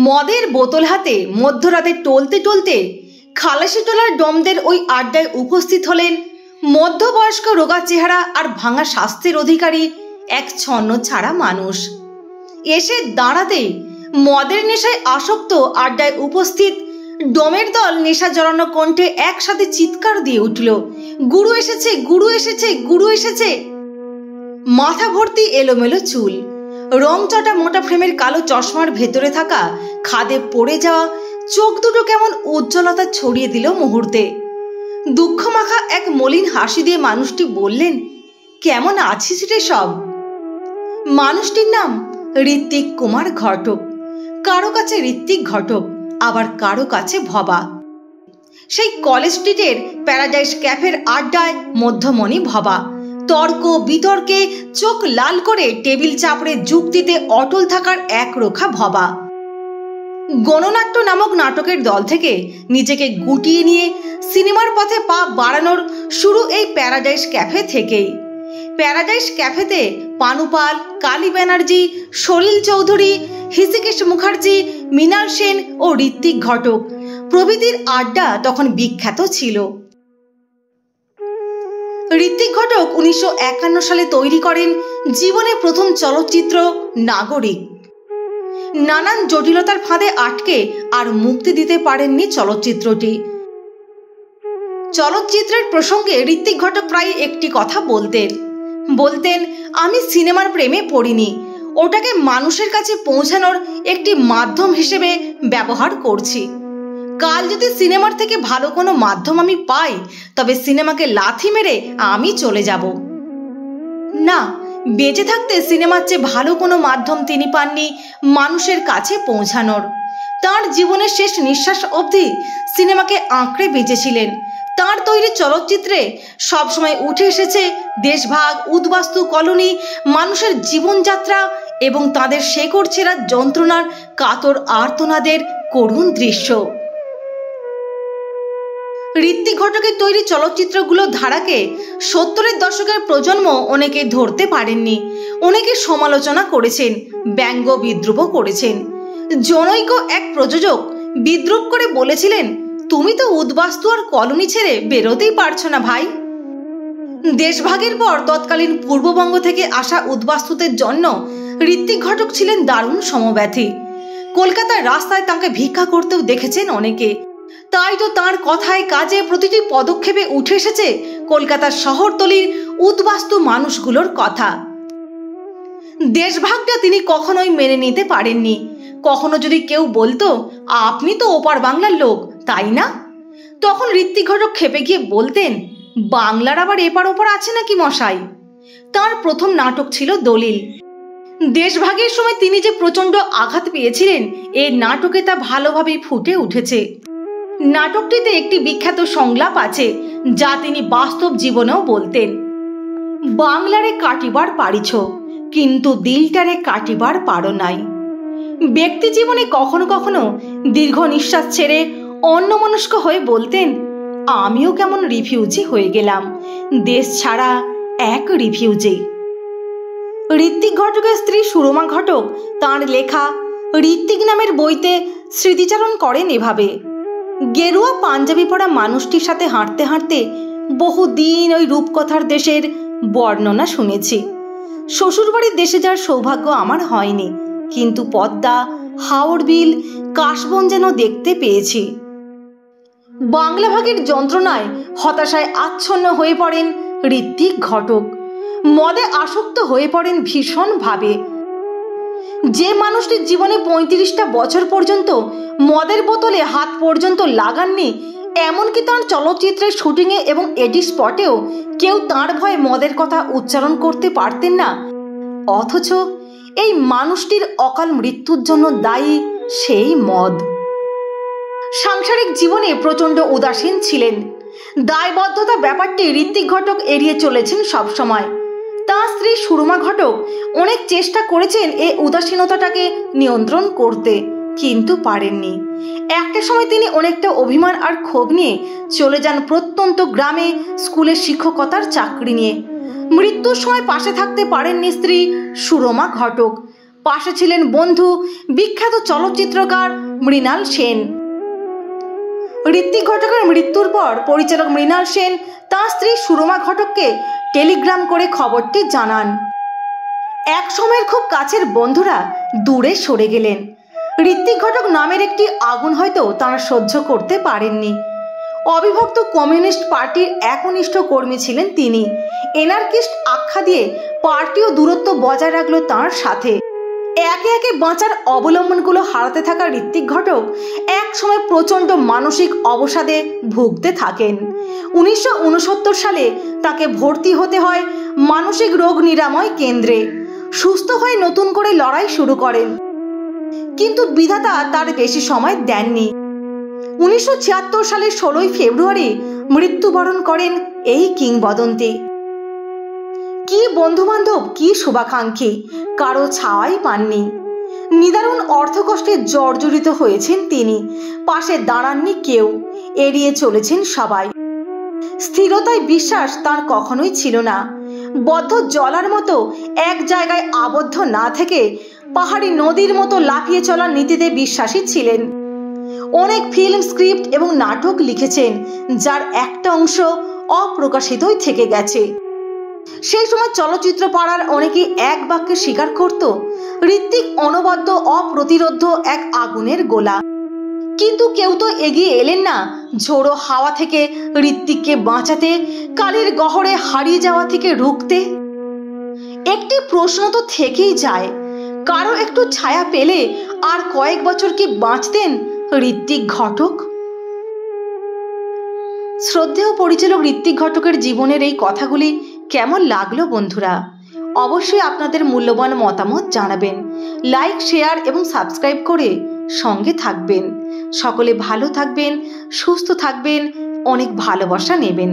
মদের বোতল হাতে মধ্যরাতে টলতে টলতে খালাসিটোলার ডমদের ওই আড্ডায় উপস্থিত হলেন মধ্যবয়স্ক রোগা চেহারা আর ভাঙা স্বাস্থ্যের অধিকারী এক ছন্ন ছাড়া মানুষ। এসে দাঁড়াতেই মদের নেশায় আসক্ত আড্ডায় উপস্থিত ডমের দল নেশা জড়ানো কণ্ঠে একসাথে চিৎকার দিয়ে উঠল, গুরু এসেছে, গুরু এসেছে, গুরু এসেছে। মাথা ভর্তি এলোমেলো চুল, রংচটা মোটা ফ্রেমের কালো চশমার ভেতরে থাকা খাদে পড়ে যাওয়া চোখ দুটো কেমন উজ্জ্বলতা ছড়িয়ে দিল মুহূর্তে। দুঃখমাখা এক মলিন হাসি দিয়ে মানুষটি বললেন, কেমন আছিস রে সব? মানুষটির নাম ঋত্বিক কুমার ঘটক। কারো কাছে ঋত্বিক ঘটক, আবার কারো কাছে ভবা। সেই কলেজ স্ট্রিটের প্যারাডাইস ক্যাফের আড্ডায় মধ্যমণি ভবা। তর্ক বিতর্কে চোখ লাল করে টেবিল চাপড়ে যুক্তিতে অটল থাকার একরোখা ভবা। গণনাট্য নামক নাটকের দল থেকে নিজেকে গুটিয়ে নিয়ে সিনেমার পথে পা বাড়ানোর শুরু এই প্যারাডাইস ক্যাফে থেকেই। প্যারাডাইস ক্যাফেতে পানুপাল, কালী ব্যানার্জি, সলিল চৌধুরী, হৃষিকেশ মুখার্জি, মৃণাল সেন ও ঋত্বিক ঘটক প্রভৃতির আড্ডা তখন বিখ্যাত ছিল। ঋত্বিক ঘটক 1951 সালে তৈরি করেন জীবনের প্রথম চলচ্চিত্র নাগরিক। নানান জটিলতার ফাঁদে আটকে আর মুক্তি দিতে পারেননি চলচ্চিত্রটি। চলচ্চিত্রের প্রসঙ্গে ঋত্বিক ঘটক প্রায় একটি কথা বলতেন, আমি সিনেমার প্রেমে পড়িনি, ওটাকে মানুষের কাছে পৌঁছানোর একটি মাধ্যম হিসেবে ব্যবহার করছি। কাল যদি সিনেমার থেকে ভালো কোনো মাধ্যম আমি পাই, তবে সিনেমাকে লাথি মেরে আমি চলে যাব। না, বেঁচে থাকতে সিনেমার চেয়ে ভালো কোনো মাধ্যম তিনি পাননি মানুষের কাছে পৌঁছানোর। তার জীবনের শেষ নিঃশ্বাস অবধি সিনেমাকে আঁকড়ে বেঁচেছিলেন। তার তৈরি চলচ্চিত্রে সবসময় উঠে এসেছে দেশভাগ, উদ্বাস্তু কলোনি, মানুষের জীবনযাত্রা এবং তাদের শেকড় ছেঁড়া যন্ত্রণার কাতর আর্তনাদের করুণ দৃশ্য। ঋত্বিক ঘটকের তৈরি চলচ্চিত্রগুলোর ধারাকে 70-এর দশকের প্রজন্ম অনেকে ধরতে পারেননি। অনেকে সমালোচনা করেছেন, ব্যঙ্গ বিদ্রুপ করেছেন। জনৈক এক প্রযোজক বিদ্রুপ করে বলেছিলেন, তুমি তো উদ্বাস্তু আর কলোনি ছেড়ে বেরোতেই পারছো না ভাই। দেশভাগের পর তৎকালীন পূর্ববঙ্গ থেকে আসা উদ্বাস্তুদের জন্য ঋত্বিক ঘটক ছিলেন দারুণ সমব্যথী। কলকাতার রাস্তায় তাঁকে ভিক্ষা করতেও দেখেছেন অনেকে। তাই তো তাঁর কথায় কাজে প্রতিটি পদক্ষেপে উঠে এসেছে কলকাতার শহরতলির উদ্বাস্তু মানুষগুলোর কথা। দেশভাগটা তিনি কখনোই মেনে নিতে পারেননি। কখনো যদি কেউ বলতো, আপনি তো ওপার বাংলার লোক, তাই না? তখন ঋত্বিক ঘটক খেপে গিয়ে বলতেন, বাংলার আবার এপার ওপার আছে নাকি মশাই? তার প্রথম নাটক ছিল দলিল। দেশভাগের সময় তিনি যে প্রচণ্ড আঘাত পেয়েছিলেন, এই নাটকে তা ভালোভাবেই ফুটে উঠেছে। নাটকটিতে একটি বিখ্যাত সংলাপ আছে, যা তিনি বাস্তব জীবনেও বলতেন, বাংলারে কাটিবার পারিছ, কিন্তু দিলটারে কাটিবার পারো নাই। ব্যক্তি জীবনে কখনো কখনো দীর্ঘ নিঃশ্বাস ছেড়ে অন্যমনস্ক হয়ে বলতেন, আমিও কেমন রিফিউজি হয়ে গেলাম, দেশ ছাড়া এক রিফিউজি। ঋত্বিক ঘটকের স্ত্রী সুরমা ঘটক তাঁর লেখা ঋত্বিক নামের বইতে স্মৃতিচারণ করেন এভাবে, গেরুয়া পাঞ্জাবি পরা মানুষটির সাথে হাঁটতে হাঁটতে বহুদিন ওই রূপকথার দেশের বর্ণনা শুনেছি। শ্বশুরবাড়ির দেশে যাওয়ার সৌভাগ্য আমার হয়নি, কিন্তু পদ্মা, হাওড় বিল, কাশবন যেন দেখতে পেয়েছি। বাংলা ভাগের যন্ত্রণায় হতাশায় আচ্ছন্ন হয়ে পড়েন ঋত্বিক ঘটক। মদে আসক্ত হয়ে পড়েন ভীষণভাবে। যে মানুষটির জীবনে 35টা বছর পর্যন্ত মদের বোতলে হাত পর্যন্ত লাগাননি, এমনকি তাঁর চলচ্চিত্রের শুটিংয়ে এবং এডিট স্পটেও কেউ তাঁর ভয়ে মদের কথা উচ্চারণ করতে পারতেন না, অথচ এই মানুষটির অকাল মৃত্যুর জন্য দায়ী সেই মদ। সাংসারিক জীবনে প্রচণ্ড উদাসীন ছিলেন। দায়বদ্ধতা ব্যাপারটি ঋত্বিক ঘটক এড়িয়ে চলেছেন সবসময়। তাঁর স্ত্রী সুরমা ঘটক অনেক চেষ্টা করেছেন এই উদাসীনতাটাকে নিয়ন্ত্রণ করতে, কিন্তু পারেননি। একটা সময় তিনি অনেকটা অভিমান আর ক্ষোভ নিয়ে চলে যান প্রত্যন্ত গ্রামে স্কুলের শিক্ষকতার চাকরি নিয়ে। মৃত্যুর সময় পাশে থাকতে পারেননি স্ত্রী সুরমা ঘটক। পাশে ছিলেন বন্ধু বিখ্যাত চলচ্চিত্রকার মৃণাল সেন। ঋত্বিক ঘটকের মৃত্যুর পর পরিচালক মৃণাল সেন তার স্ত্রী সুরমা ঘটককে টেলিগ্রাম করে খবরটি জানান। এক সময়ের খুব কাছের বন্ধুরা দূরে সরে গেলেন। ঋত্বিক ঘটক নামের একটি আগুন হয়তো তাঁরা সহ্য করতে পারেননি। অবিভক্ত কমিউনিস্ট পার্টির একনিষ্ঠ কর্মী ছিলেন তিনি। এনার্কিস্ট আখ্যা দিয়ে পার্টিও দূরত্ব বজায় রাখলো তাঁর সাথে। একে একে বাঁচার অবলম্বনগুলো হারাতে থাকা ঋত্বিক ঘটক এক সময় প্রচণ্ড মানসিক অবসাদে ভুগতে থাকেন। 1969 সালে তাকে ভর্তি হতে হয় মানসিক রোগ নিরাময় কেন্দ্রে। সুস্থ হয়ে নতুন করে লড়াই শুরু করেন, কিন্তু বিধাতা তার বেশি সময় দেননি। 1976 সালের 16 ফেব্রুয়ারি মৃত্যুবরণ করেন এই কিংবদন্তি। কি বন্ধুবান্ধব, কি শুভাকাঙ্ক্ষী, কারো ছাওয়াই পাননি। নিদারুণ অর্থকষ্টে জর্জরিত হয়েছেন তিনি। পাশে দাঁড়াননি কেউ, এড়িয়ে চলেছেন সবাই। স্থিরতায় বিশ্বাস তার কখনোই ছিল না। বদ্ধ জলার মতো এক জায়গায় আবদ্ধ না থেকে পাহাড়ি নদীর মতো লাফিয়ে চলার নীতিতে বিশ্বাসী ছিলেন। অনেক ফিল্ম, স্ক্রিপ্ট এবং নাটক লিখেছেন, যার একটা অংশ অপ্রকাশিতই থেকে গেছে। সেই সময় চলচ্চিত্র পাড়ার অনেকেই এক বাক্যে স্বীকার করত, ঋত্বিক অনবদ্য অপ্রতিরোধ্য এক আগুনের গোলা। কিন্তু কেউ তো এগিয়ে এলেন না ঝোড়ো হাওয়া থেকে ঋত্বিককে বাঁচাতে, কালের গহরে হারিয়ে যাওয়া থেকে রুখতে। একটি প্রশ্ন তো থেকেই যায়, কারো একটু ছায়া পেলে আর কয়েক বছর কি বাঁচতেন ঋত্বিক ঘটক? শ্রদ্ধেয় পরিচালক ঋত্বিক ঘটকের জীবনের এই কথাগুলি কেমন লাগলো বন্ধুরা? অবশ্যই আপনাদের মূল্যবান মতামত জানাবেন। লাইক, শেয়ার এবং সাবস্ক্রাইব করে সঙ্গে থাকবেন। সকলে ভালো থাকবেন, সুস্থ থাকবেন, অনেক ভালোবাসা নেবেন।